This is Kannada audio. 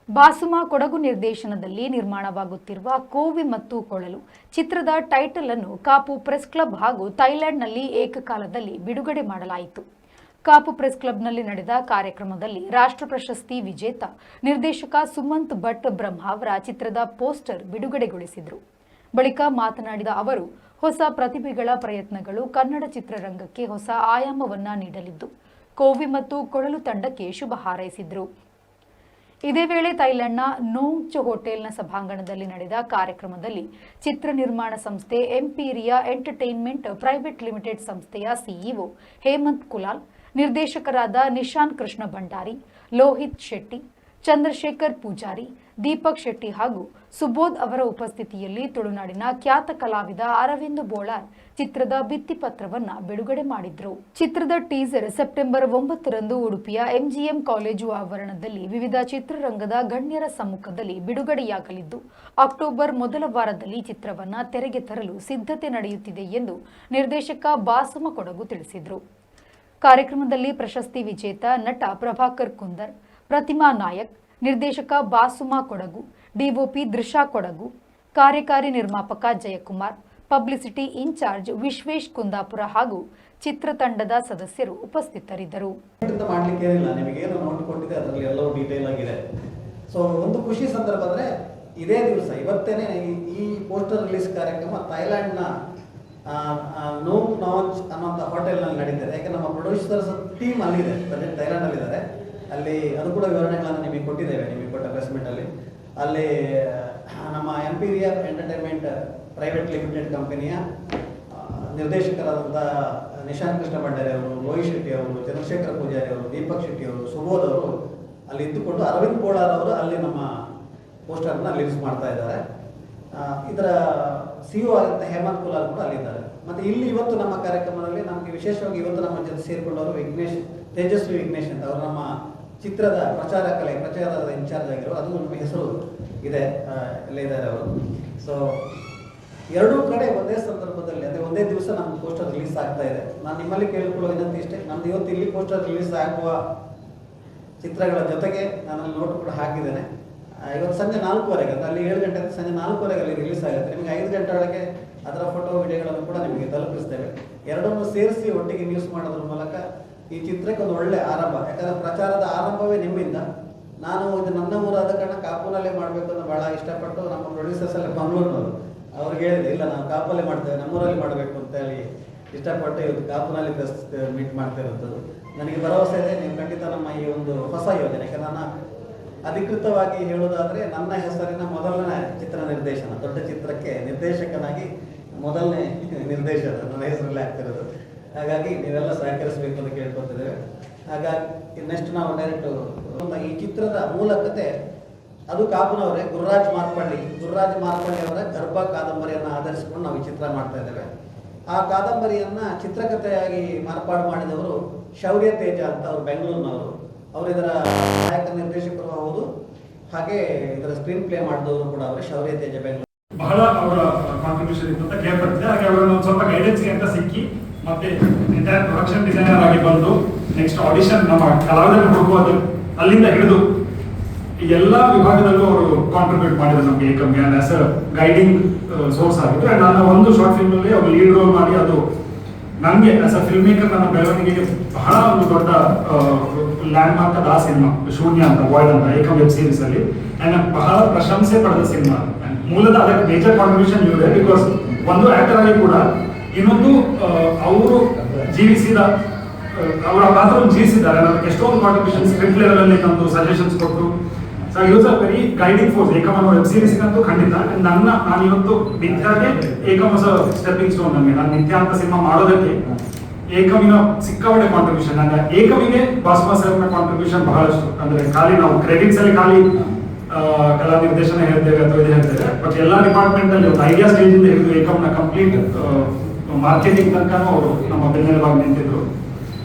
ಬಾಸುಮ ಕೊಡಗು ನಿರ್ದೇಶನದಲ್ಲಿ ನಿರ್ಮಾಣವಾಗುತ್ತಿರುವ ಕೋವಿ ಮತ್ತು ಕೊಳಲು ಚಿತ್ರದ ಟೈಟಲ್ ಅನ್ನು ಕಾಪು ಪ್ರೆಸ್ ಕ್ಲಬ್ ಹಾಗೂ ಥೈಲ್ಯಾಂಡ್ನಲ್ಲಿ ಏಕಕಾಲದಲ್ಲಿ ಬಿಡುಗಡೆ ಮಾಡಲಾಯಿತು. ಕಾಪು ಪ್ರೆಸ್ ಕ್ಲಬ್ನಲ್ಲಿ ನಡೆದ ಕಾರ್ಯಕ್ರಮದಲ್ಲಿ ರಾಷ್ಟ್ರ ಪ್ರಶಸ್ತಿ ವಿಜೇತ ನಿರ್ದೇಶಕ ಸುಮಂತ್ ಭಟ್ ಬ್ರಹ್ಮಾವರ ಚಿತ್ರದ ಪೋಸ್ಟರ್ ಬಿಡುಗಡೆಗೊಳಿಸಿದರು. ಬಳಿಕ ಮಾತನಾಡಿದ ಅವರು, ಹೊಸ ಪ್ರತಿಭೆಗಳ ಪ್ರಯತ್ನಗಳು ಕನ್ನಡ ಚಿತ್ರರಂಗಕ್ಕೆ ಹೊಸ ಆಯಾಮವನ್ನ ನೀಡಲಿದ್ದು, ಕೋವಿ ಮತ್ತು ಕೊಳಲು ತಂಡಕ್ಕೆ ಶುಭ ಹಾರೈಸಿದರು. ಇದೇ ವೇಳೆ ಥೈಲ್ಯಾಂಡ್ನ ನೋಂಗ್ ಹೋಟೆಲ್ನ ಸಭಾಂಗಣದಲ್ಲಿ ನಡೆದ ಕಾರ್ಯಕ್ರಮದಲ್ಲಿ ಚಿತ್ರ ನಿರ್ಮಾಣ ಸಂಸ್ಥೆ ಎಂಪೀರಿಯಾ ಎಂಟರ್ಟೈನ್ಮೆಂಟ್ ಪ್ರೈವೇಟ್ ಲಿಮಿಟೆಡ್ ಸಂಸ್ಥೆಯ ಸಿಇಒ ಹೇಮಂತ್ ಕುಲಾಲ್, ನಿರ್ದೇಶಕರಾದ ನಿಶಾಂತ್ ಕೃಷ್ಣ ಭಂಡಾರಿ, ಲೋಹಿತ್ ಶೆಟ್ಟಿ, ಚಂದ್ರಶೇಖರ್ ಪೂಜಾರಿ, ದೀಪಕ್ ಶೆಟ್ಟಿ ಹಾಗೂ ಸುಬೋಧ್ ಅವರ ಉಪಸ್ಥಿತಿಯಲ್ಲಿ ತುಳುನಾಡಿನ ಖ್ಯಾತ ಕಲಾವಿದ ಅರವಿಂದ್ ಬೋಳಾರ್ ಚಿತ್ರದ ಭಿತ್ತಿಪತ್ರವನ್ನ ಬಿಡುಗಡೆ ಮಾಡಿದ್ರು. ಚಿತ್ರದ ಟೀಸರ್ ಸೆಪ್ಟೆಂಬರ್ 9ರಂದು ಉಡುಪಿಯ ಎಂಜಿಎಂ ಕಾಲೇಜು ಆವರಣದಲ್ಲಿ ವಿವಿಧ ಚಿತ್ರರಂಗದ ಗಣ್ಯರ ಸಮ್ಮುಖದಲ್ಲಿ ಬಿಡುಗಡೆಯಾಗಲಿದ್ದು, ಅಕ್ಟೋಬರ್ ಮೊದಲ ವಾರದಲ್ಲಿ ಚಿತ್ರವನ್ನ ತೆರೆಗೆ ತರಲು ಸಿದ್ಧತೆ ನಡೆಯುತ್ತಿದೆ ಎಂದು ನಿರ್ದೇಶಕ ಬಾಸುಮ ಕೊಡಗು ತಿಳಿಸಿದರು. ಕಾರ್ಯಕ್ರಮದಲ್ಲಿ ಪ್ರಶಸ್ತಿ ವಿಜೇತ ನಟ ಪ್ರಭಾಕರ್ ಕುಂದರ್, ಪ್ರತಿಮಾ ನಾಯಕ್, ನಿರ್ದೇಶಕ ಬಾಸುಮ ಕೊಡಗು, ಡಿಒಪಿ ದೃಶಾ ಕೊಡಗು, ಕಾರ್ಯಕಾರಿ ನಿರ್ಮಾಪಕ ಜಯಕುಮಾರ್, ಪಬ್ಲಿಸಿಟಿ ಇನ್ಚಾರ್ಜ್ ವಿಶ್ವೇಶ್ ಕುಂದಾಪುರ ಹಾಗೂ ಚಿತ್ರತಂಡದ ಸದಸ್ಯರು ಉಪಸ್ಥಿತರಿದ್ದರು. ಒಂದು ಖುಷಿ ಸಂದರ್ಭ ಅಂದ್ರೆ ಇದೇ ದಿವಸ ಇವತ್ತೇನೆ ಈ ಪೋಸ್ಟರ್ ರಿಲೀಸ್ ಕಾರ್ಯಕ್ರಮ ಥೈಲ್ಯಾಂಡ್ನ ನೋಂಗ್ ನಾಂಚ್ ಅನ್ನೋಂಥ ಹೋಟೆಲ್ನಲ್ಲಿ ನಡೀತದೆ. ಯಾಕೆ ನಮ್ಮ ಪ್ರೊಡ್ಯೂಸರ್ಸ್ ಟೀಮ್ ಅಲ್ಲಿದೆ, ಥೈಲ್ಯಾಂಡ್ ಅಲ್ಲಿದ್ದಾರೆ. ಅಲ್ಲಿ ಅದು ಕೂಡ ವಿವರಣೆಗಳನ್ನು ನಿಮಗೆ ಕೊಟ್ಟಿದ್ದೇವೆ, ನಿಮಗೆ ಕೊಟ್ಟ ಪ್ರೆಸ್ ಮೀಟಲ್ಲಿ. ಅಲ್ಲಿ ನಮ್ಮ ಎಂಪೀರಿಯಾ ಎಂಟರ್ಟೈನ್ಮೆಂಟ್ ಪ್ರೈವೇಟ್ ಲಿಮಿಟೆಡ್ ಕಂಪನಿಯ ನಿರ್ದೇಶಕರಾದಂಥ ನಿಶಾಂತ್ ಕೃಷ್ಣ ಭಂಡಾರಿ ಅವರು, ಲೋಹಿತ್ ಶೆಟ್ಟಿ ಅವರು, ಚಂದ್ರಶೇಖರ್ ಪೂಜಾರಿ ಅವರು, ದೀಪಕ್ ಶೆಟ್ಟಿ ಅವರು, ಸುಬೋಧ್ ಅವರು ಅಲ್ಲಿ ಇದ್ದುಕೊಂಡು ಅರವಿಂದ್ ಬೋಳಾರ್ ಅವರು ಅಲ್ಲಿ ನಮ್ಮ ಪೋಸ್ಟರ್ನ ರಿಲೀಸ್ ಮಾಡ್ತಾ ಇದ್ದಾರೆ. ಇದರ ಸಿಇಒ ಆದಂಥ ಹೇಮಂತ್ ಕುಲಾಲ್ ಕೂಡ ಅಲ್ಲಿದ್ದಾರೆ. ಮತ್ತು ಇಲ್ಲಿ ಇವತ್ತು ನಮ್ಮ ಕಾರ್ಯಕ್ರಮದಲ್ಲಿ ನಮಗೆ ವಿಶೇಷವಾಗಿ ಇವತ್ತು ನಮ್ಮ ಜೊತೆ ಸೇರಿಕೊಂಡವರು ತೇಜಸ್ವಿ ವಿಘ್ನೇಶ್ ಅಂತ ಅವರು ನಮ್ಮ ಚಿತ್ರದ ಪ್ರಚಾರದ ಇನ್ಚಾರ್ಜ್ ಆಗಿರೋ, ಅದು ನಮ್ಮ ಹೆಸರು ಇದೆ, ಎಲ್ಲ ಇದ್ದಾರೆ ಅವರು. ಸೊ ಎರಡೂ ಕಡೆ ಒಂದೇ ಸಂದರ್ಭದಲ್ಲಿ ಅಂದರೆ ಒಂದೇ ದಿವಸ ನಮ್ಮ ಪೋಸ್ಟರ್ ರಿಲೀಸ್ ಆಗ್ತಾ ಇದೆ. ನಾನು ನಿಮ್ಮಲ್ಲಿ ಕೇಳಿಕೊಳ್ಳೋ ವಿನಂತಿ ಇಷ್ಟೇ, ನಮ್ದು ಇವತ್ತು ಇಲ್ಲಿ ಪೋಸ್ಟರ್ ರಿಲೀಸ್ ಆಗುವ ಚಿತ್ರಗಳ ಜೊತೆಗೆ ನಾನು ಅಲ್ಲಿ ನೋಟ್ ಕೂಡ ಹಾಕಿದ್ದೇನೆ. ಇವತ್ತು ಸಂಜೆ 4:15 ಅಂದರೆ ಅಲ್ಲಿ 7 ಗಂಟೆ ಸಂಜೆ 4:15 ಅಲ್ಲಿ ರಿಲೀಸ್ ಆಗುತ್ತೆ. ನಿಮಗೆ 5 ಗಂಟೆ ಒಳಗೆ ಅದರ ಫೋಟೋ ವಿಡಿಯೋಗಳನ್ನು ಕೂಡ ನಿಮಗೆ ತಲುಪಿಸ್ತೇವೆ. ಎರಡನ್ನೂ ಸೇರಿಸಿ ಒಟ್ಟಿಗೆ ನ್ಯೂಸ್ ಮಾಡೋದ್ರ ಮೂಲಕ ಈ ಚಿತ್ರಕ್ಕೆ ಒಂದು ಒಳ್ಳೆ ಆರಂಭ. ಯಾಕಂದರೆ ಪ್ರಚಾರದ ಆರಂಭವೇ ನಿಮ್ಮಿಂದ. ನಾನು ಇದು ನನ್ನ ಊರಾದ ಕಾರಣ ಕಾಪುನಲ್ಲೇ ಮಾಡಬೇಕು ಅಂತ ಭಾಳ ಇಷ್ಟಪಟ್ಟು ನಮ್ಮ ಪ್ರೊಡ್ಯೂಸರ್ಸ್ ಎಲ್ಲ ಮಂಗಳೂರಿನವರು ಅವ್ರಿಗೆ ಹೇಳಿದೆ, ಇಲ್ಲ ನಾವು ಕಾಪಲ್ಲೇ ಮಾಡ್ತೇವೆ, ನಮ್ಮೂರಲ್ಲಿ ಮಾಡಬೇಕು ಅಂತ ಹೇಳಿ ಇಷ್ಟಪಟ್ಟು ಇವತ್ತು ಕಾಪುನಲ್ಲಿ ಪ್ರೆಸ್ ಮೀಟ್ ಮಾಡ್ತಾ ಇರುವಂಥದ್ದು. ನನಗೆ ಭರವಸೆ ಇದೆ ನೀವು ಖಂಡಿತ ನಮ್ಮ ಈ ಒಂದು ಹೊಸ ಯೋಜನೆ, ಯಾಕಂದ್ರೆ ನಾನು ಅಧಿಕೃತವಾಗಿ ಹೇಳೋದಾದರೆ ನನ್ನ ಹೆಸರಿನ ಮೊದಲನೇ ಚಿತ್ರ ನಿರ್ದೇಶನ, ದೊಡ್ಡ ಚಿತ್ರಕ್ಕೆ ನಿರ್ದೇಶಕನಾಗಿ ಮೊದಲನೇ ನಿರ್ದೇಶನ ನನ್ನ ಹೆಸರಲ್ಲೇ ಆಗ್ತಿರೋದು. ಹಾಗಾಗಿ ನೀವೆಲ್ಲ ಸಹಕರಿಸಬೇಕು ಅಂತ ಕೇಳ್ಕೊತಿದ್ದೇವೆ. ಹಾಗಾಗಿ ನೆಕ್ಸ್ಟ್ ನಾವು ಡೈರೆಕ್ಟ್ ಈ ಚಿತ್ರದ ಮೂಲ ಕತೆ ಅದು ಕಾಪುನವರೇ ಗುರುರಾಜ್ ಮಾರ್ಪಳ್ಳಿ ಅವರ ಗರ್ಭ ಕಾದಂಬರಿಯನ್ನು ಆಧರಿಸಿಕೊಂಡು ನಾವು ಈ ಚಿತ್ರ ಮಾಡ್ತಾ ಇದ್ದೇವೆ. ಆ ಕಾದಂಬರಿಯನ್ನು ಚಿತ್ರಕಥೆಯಾಗಿ ಮಾರ್ಪಾಡು ಮಾಡಿದವರು ಶೌರ್ಯ ತೇಜ ಅಂತ, ಅವರು ಬೆಂಗಳೂರಿನವರು. ಅವರು ಇದರ ನಾಯಕ ನಿರ್ದೇಶಕರು ಹೌದು, ಹಾಗೆ ಇದರ ಸ್ಕ್ರೀನ್ ಪ್ಲೇ ಮಾಡಿದವರು ಕೂಡ ಅವರು ಶೌರ್ಯ ತೇಜ ಬೆಂಗಳೂರು. ಬಹಳ ಅವರ ಕಾಂಟ್ರಿಬ್ಯೂಷನ್ ಇತ್ತು ಅಂತ ಕೇಳ್ಪಟ್ಟಿದೆ. ಹಾಗೆ ಅವರನ್ನು ಸ್ವಲ್ಪ ಗೈಡೆನ್ಸ್ಗೆ ಅಂತ ಸಿಕ್ಕಿ ಮತ್ತೆ ಎಂಟೈರ್ ಪ್ರೊಡಕ್ಷನ್ ಡಿಸೈನರ್ ಆಗಿ ಬಂದು ನೆಕ್ಸ್ಟ್ ಆಡಿಷನ್ ನಮ್ಮ ಕಲಾವಿದರನ್ನು ಹುಡುಕುವುದು ಅಲ್ಲಿಂದ ಹಿಡಿದು ಈ ಎಲ್ಲ ವಿಭಾಗದಲ್ಲೂ ಅವರು ಕಾಂಟ್ರಿಬ್ಯೂಟ್ ಮಾಡಿದ್ರು ನಮಗೆ ಏಕಮ್ಮಿ ಆಸ್ ಅ ಗೈಡಿಂಗ್ ಸೋರ್ಸ್ ಆಗಿದ್ರು. ಅಂಡ್ ನನ್ನ ಒಂದು ಶಾರ್ಟ್ ಫಿಲ್ಮ್ ಅಲ್ಲಿ ಅವರು ಲೀಡ್ ರೋಲ್ ಮಾಡಿ ಅದು ನನಗೆ ಆಸ್ ಅ ಫಿಲ್ಮ್ ಮೇಕರ್ ನನ್ನ ಬೆಳವಣಿಗೆಗೆ ಬಹಳ ಒಂದು ದೊಡ್ಡ ಲ್ಯಾಂಡ್ ಮಾರ್ಕ್ ಆದ ಆ ಸಿನಿಮಾ ಶೂನ್ಯ ಅಂತ ವಾಯ್ಡ್ ಅಂತ ಏಕಮ್ ವೆಬ್ ಸೀರೀಸ್ ಅಲ್ಲಿ ಅಂಡ್ ಬಹಳ ಪ್ರಶಂಸೆ ಪಡೆದ ಸಿನಿಮಾ. ಮೂಲದ ಅದಕ್ಕೆ ಮೇಜರ್ ಕಾಂಟ್ರಿಬ್ಯೂಷನ್ ಇದೆ, ಬಿಕಾಸ್ ಒಂದು ಆಕ್ಟರ್ ಆಗಿ ಕೂಡ ಇನ್ನೊಂದು ಅವರು ಜೀವಿಸಿದ ಅವರ ಪಾತ್ರವನ್ನು ಜೀವಿಸಿದ್ದಾರೆ. ನನಗೆ ಎಷ್ಟೊಂದು ಕಾಂಟ್ರಿಬ್ಯೂಷನ್ ಸ್ಕ್ರಿಪ್ಟ್ ಲೆವೆಲ್ ಅಲ್ಲಿ ನಮ್ಮದು ಸಜೆಷನ್ಸ್ ಕೊಟ್ಟು so use a very guiding force Ekam ಅನ್ನೋ ವೆಬ್ ಸೀರೀಸ್ಗಂತೂ ಖಂಡಿತ. ನಾನು ಇವತ್ತು ನಿತ್ಯಾಗೆ ಏಕಮ್ ಹೊಸ ಸ್ಟೆಪ್ಪಿಂಗ್ ಸ್ಟೋನ್. ನನಗೆ ನಾನು ನಿತ್ಯ ಅಂತ ಸಿನಿಮಾ ಮಾಡೋದಕ್ಕೆ ಏಕಮಿನ ಸಿಕ್ಕಾಪಟ್ಟೆ ಕಾಂಟ್ರಿಬ್ಯೂಷನ್. ಅಂದ್ರೆ ಏಕಮಿಗೆ ಬಾಸುಮ ಸರ್ನ ಕಾಂಟ್ರಿಬ್ಯೂಷನ್ ಬಹಳಷ್ಟು. ಅಂದ್ರೆ ಖಾಲಿ ನಾವು ಕ್ರೆಡಿಟ್ಸ್ ಅಲ್ಲಿ ಖಾಲಿ ಕಲಾ ನಿರ್ದೇಶನ ಹೇಳ್ತೇವೆ ಅಥವಾ ಇದು ಹೇಳ್ತೇವೆ, ಬಟ್ ಎಲ್ಲ ಡಿಪಾರ್ಟ್ಮೆಂಟ್ ಅಲ್ಲಿ ಒಂದು ಐಡಿಯಾ ಸ್ಟೇಜ್ ಇಂದ ಹಿಡಿದು ಏಕಮ್ನ ಕಂಪ್ಲೀಟ್ ಮಾರ್ಕೆಟಿಂಗ್ ತನಕ ಅವರು ನಮ್ಮ ಬೆನ್ನೆಲುಬಾಗಿ ನಿಂತಿದ್ರು.